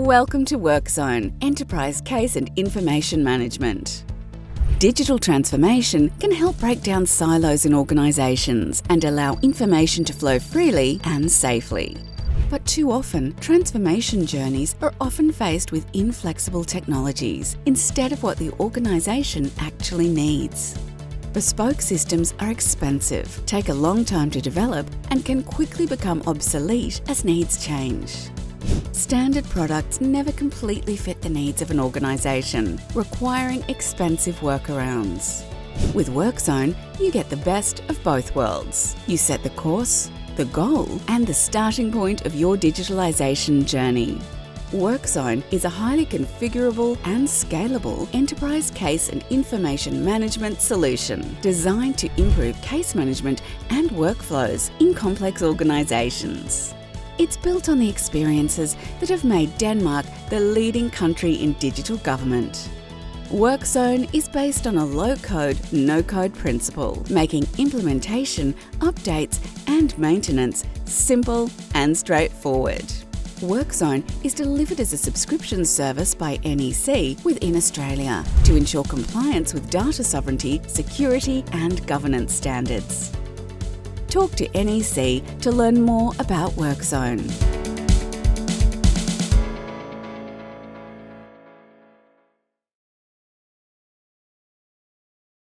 Welcome to WorkZone, Enterprise Case and Information Management. Digital transformation can help break down silos in organisations and allow information to flow freely and safely. But too often, transformation journeys are often faced with inflexible technologies instead of what the organisation actually needs. Bespoke systems are expensive, take a long time to develop, and can quickly become obsolete as needs change. Standard products never completely fit the needs of an organisation, requiring expensive workarounds. With WorkZone, you get the best of both worlds. You set the course, the goal, and the starting point of your digitalisation journey. WorkZone is a highly configurable and scalable enterprise case and information management solution designed to improve case management and workflows in complex organisations. It's built on the experiences that have made Denmark the leading country in digital government. WorkZone is based on a low-code, no-code principle, making implementation, updates and maintenance simple and straightforward. WorkZone is delivered as a subscription service by NEC within Australia to ensure compliance with data sovereignty, security and governance standards. Talk to NEC to learn more about WorkZone.